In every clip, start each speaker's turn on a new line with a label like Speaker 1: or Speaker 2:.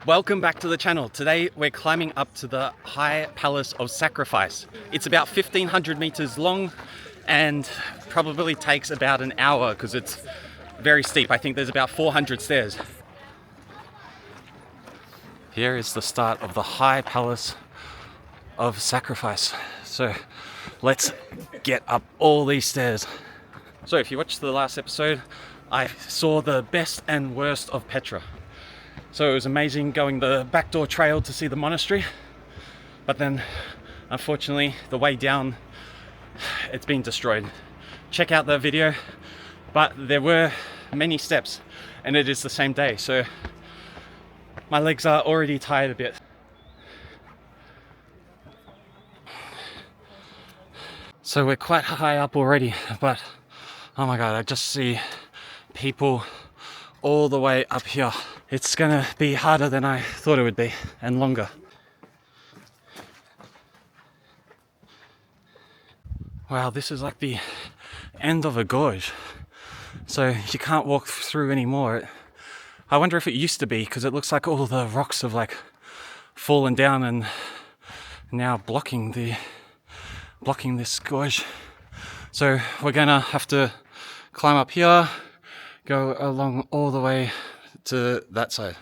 Speaker 1: Welcome back to the channel. Today we're climbing up to the High Palace of Sacrifice. It's about 1,500 meters long and probably takes about an hour because it's very steep. I think there's about 400 stairs. Here is the start of the High Palace of Sacrifice. So let's get up all these stairs. So if you watched the last episode, I saw the best and worst of Petra. So it was amazing going the backdoor trail to see the monastery, but then unfortunately the way down, it's been destroyed. Check out the video, but there were many steps and it is the same day, so my legs are already tired a bit. So we're quite high up already, but oh my god, I just see people all the way up here. It's gonna be harder than I thought it would be, and longer. Wow, this is like the end of a gorge. So you can't walk through anymore. I wonder if it used to be, because it looks like all the rocks have like fallen down and now blocking this gorge. So we're gonna have to climb up here, go along all the way to that side.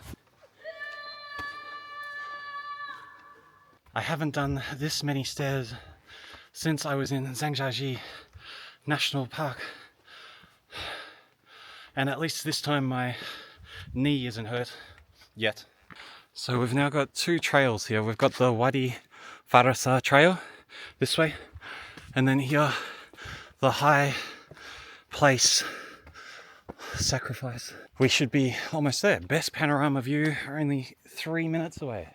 Speaker 1: I haven't done this many stairs since I was in Zhangjiajie National Park, and at least this time my knee isn't hurt yet. So we've now got two trails here. We've got the Wadi Farasa trail this way, and then here the High Place Sacrifice. We should be almost there. Best panorama view, only 3 minutes away.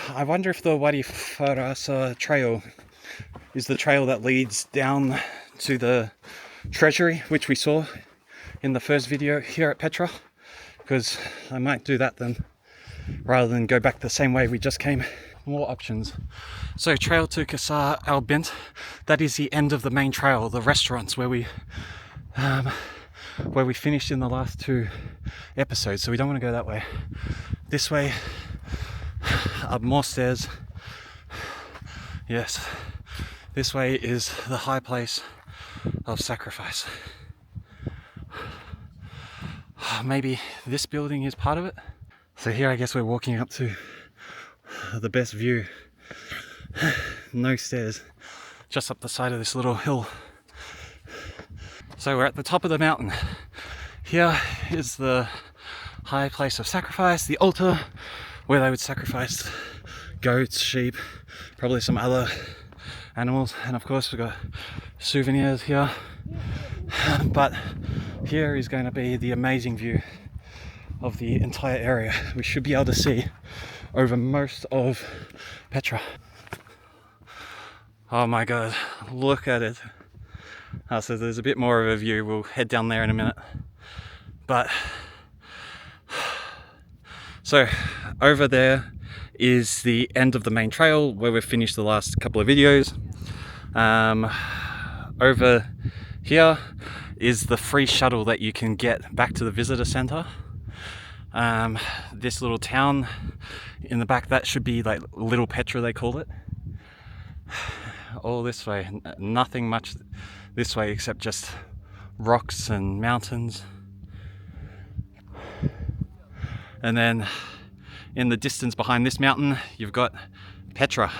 Speaker 1: I wonder if the Wadi Farasa trail is the trail that leads down to the treasury, which we saw in the first video here at Petra, because I might do that then rather than go back the same way we just came. More options. So trail to Qasar Al Bint, that is the end of the main trail, the restaurants where we finished in the last two episodes, so we don't want to go that way. This way, up more stairs. Yes, this way is the High Place of Sacrifice. Maybe this building is part of it. So here I guess we're walking up to the best view. No stairs, just up the side of this little hill. So we're at the top of the mountain. Here is the High Place of Sacrifice, the altar where they would sacrifice goats, sheep, probably some other animals, and of course we've got souvenirs here. But here is going to be the amazing view of the entire area. We should be able to see over most of Petra. Oh my god, look at it. So there's a bit more of a view. We'll head down there in a minute. But so over there is the end of the main trail where we've finished the last couple of videos. Over here is the free shuttle that you can get back to the visitor center. This little town in the back, that should be like Little Petra, they call it. All this way, nothing much this way except just rocks and mountains. And then in the distance behind this mountain, you've got Petra,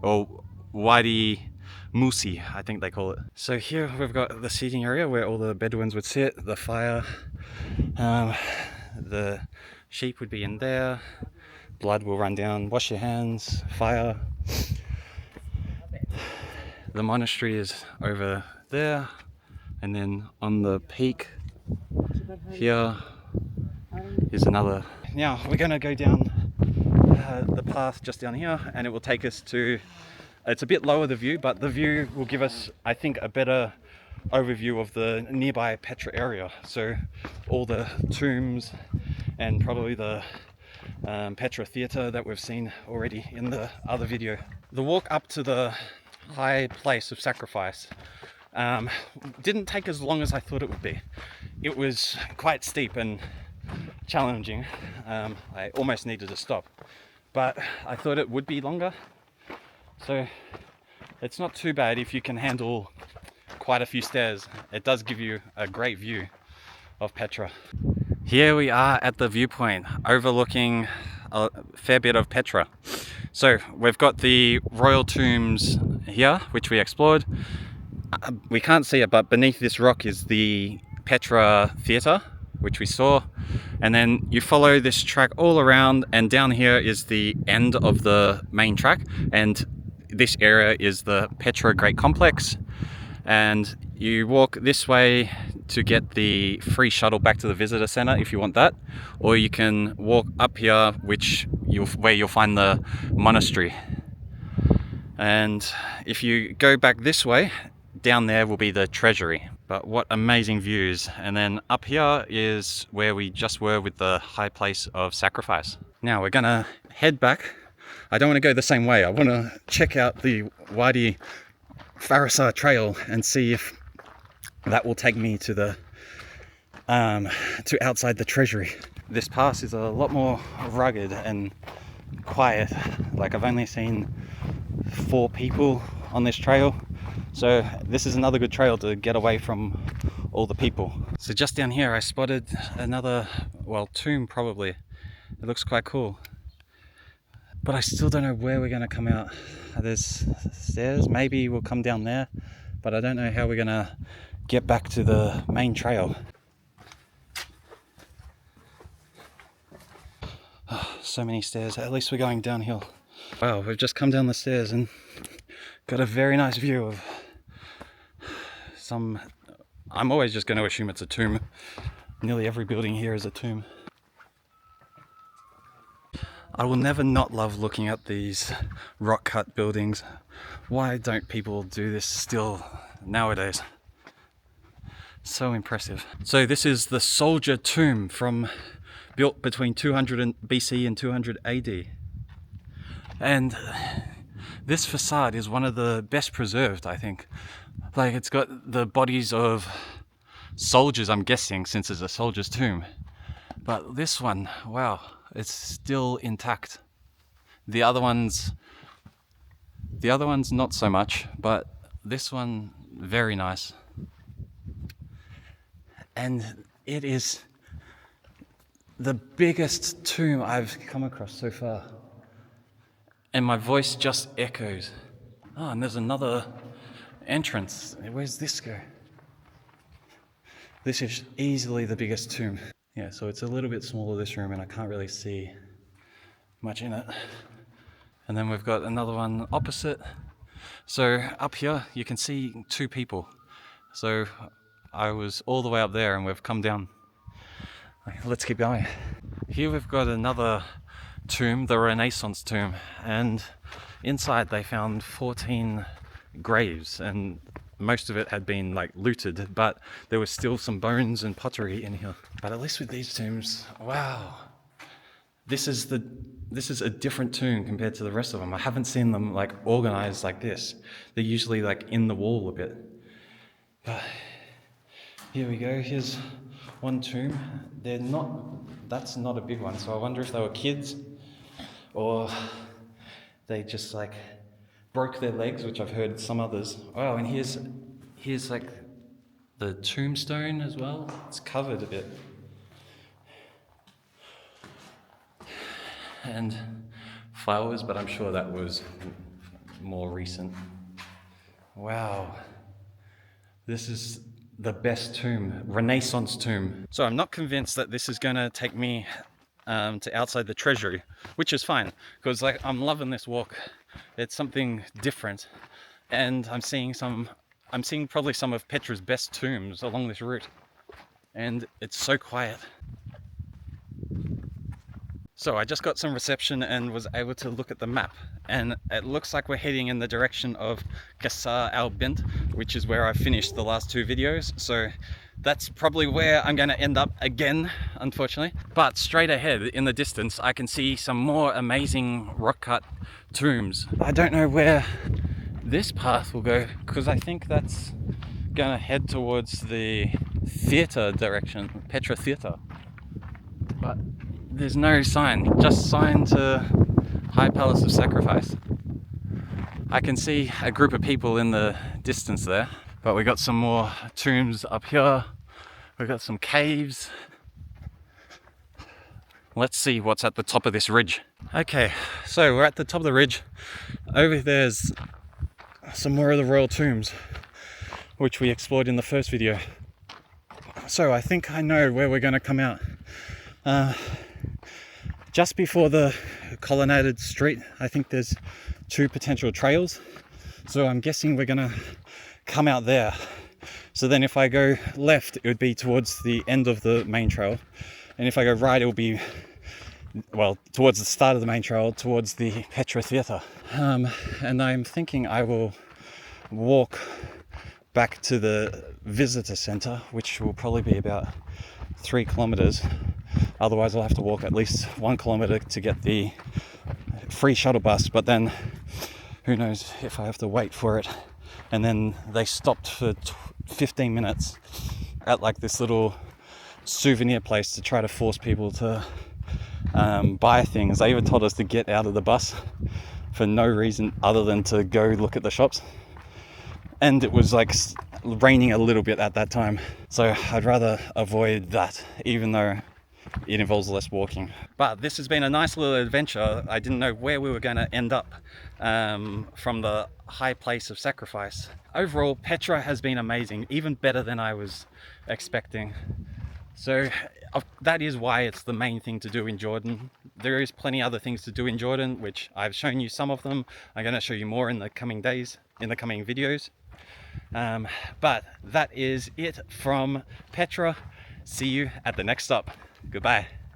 Speaker 1: or Wadi Musi, I think they call it. So here we've got the seating area where all the Bedouins would sit, the fire, the sheep would be in there, blood will run down, wash your hands, fire. The monastery is over there, and then on the peak here is another. Now we're going to go down the path just down here, and it will take us to, it's a bit lower the view, but the view will give us, I think, a better overview of the nearby Petra area. So all the tombs and probably the Petra Theatre that we've seen already in the other video. The walk up to the High Place of Sacrifice didn't take as long as I thought it would be. It was quite steep, and challenging. I almost needed to stop, but I thought it would be longer, so it's not too bad if you can handle quite a few stairs. It does give you a great view of Petra. Here we are at the viewpoint overlooking a fair bit of Petra. So we've got the royal tombs here, which we explored. We can't see it, but beneath this rock is the Petra Theatre, which we saw. And then you follow this track all around, and down here is the end of the main track. And this area is the Petra Great Complex. And you walk this way to get the free shuttle back to the visitor center if you want that, or you can walk up here, where you'll find the monastery. And if you go back this way, down there will be the treasury. But what amazing views. And then up here is where we just were with the high place of sacrifice. Now we're gonna head back. I don't want to go the same way. I want to check out the Wadi Farasar trail and see if that will take me to the to outside the treasury. This pass is a lot more rugged and quiet. Like, I've only seen 4 people on this trail, so this is another good trail to get away from all the people. So just down here I spotted another, well, tomb probably. It looks quite cool, but I still don't know where we're going to come out. There's stairs, maybe we'll come down there, but I don't know how we're going to get back to the main trail. Oh, so many stairs. At least we're going downhill. Wow, we've just come down the stairs and got a very nice view of some... I'm always just going to assume it's a tomb. Nearly every building here is a tomb. I will never not love looking at these rock cut buildings. Why don't people do this still nowadays? So impressive. So this is the soldier tomb built between 200 BC and 200 AD. And this facade is one of the best preserved, I think. Like, it's got the bodies of soldiers, I'm guessing, since it's a soldier's tomb. But this one, wow, it's still intact. The other ones not so much, but this one, very nice. And it is the biggest tomb I've come across so far. And my voice just echoes. Oh, and there's another entrance. Where's this go? This is easily the biggest tomb. Yeah, so it's a little bit smaller, this room, and I can't really see much in it. And then we've got another one opposite. So up here, you can see 2 people. So I was all the way up there and we've come down. Let's keep going. Here we've got another tomb, the Renaissance tomb, and inside they found 14 graves, and most of it had been like looted, but there was still some bones and pottery in here. But at least with these tombs, wow, this is a different tomb compared to the rest of them. I haven't seen them like organized like this. They're usually like in the wall a bit. But here we go. Here's one tomb. That's not a big one, so I wonder if they were kids or they just like broke their legs, which I've heard some others. Wow, and here's like the tombstone as well. It's covered a bit. And flowers, but I'm sure that was more recent. Wow. This is the best tomb, Renaissance tomb. So I'm not convinced that this is going to take me to outside the treasury, which is fine, because like I'm loving this walk. It's something different, and I'm seeing probably some of Petra's best tombs along this route, and it's so quiet. So I just got some reception and was able to look at the map, and it looks like we're heading in the direction of Qasr al-Bint, which is where I finished the last 2 videos. So that's probably where I'm going to end up again, unfortunately. But straight ahead in the distance, I can see some more amazing rock cut tombs. I don't know where this path will go, because I think that's going to head towards the theatre direction, Petra Theatre. but there's no sign, just sign to High Palace of Sacrifice. I can see a group of people in the distance there, but we got some more tombs up here. We got some caves. Let's see what's at the top of this ridge. Okay, so we're at the top of the ridge. Over there's some more of the royal tombs, which we explored in the first video. So I think I know where we're going to come out. Just before the colonnaded street, I think there's 2 potential trails. So I'm guessing we're going to come out there. So then if I go left, it would be towards the end of the main trail. And if I go right, it will be, well, towards the start of the main trail, towards the Petra Theatre. And I'm thinking I will walk back to the visitor centre, which will probably be about 3 kilometres. Otherwise I'll have to walk at least 1 kilometre to get the free shuttle bus, but then who knows if I have to wait for it. And then they stopped for 15 minutes at like this little souvenir place to try to force people to buy things. They even told us to get out of the bus for no reason other than to go look at the shops. And it was like raining a little bit at that time, so I'd rather avoid that, even though it involves less walking. But this has been a nice little adventure. I didn't know where we were going to end up from the high place of sacrifice. Overall, Petra has been amazing, even better than I was expecting. So that is why it's the main thing to do in Jordan. There is plenty other things to do in Jordan, which I've shown you some of them. I'm going to show you more in the coming days, in the coming videos. But that is it from Petra. See you at the next stop. Goodbye.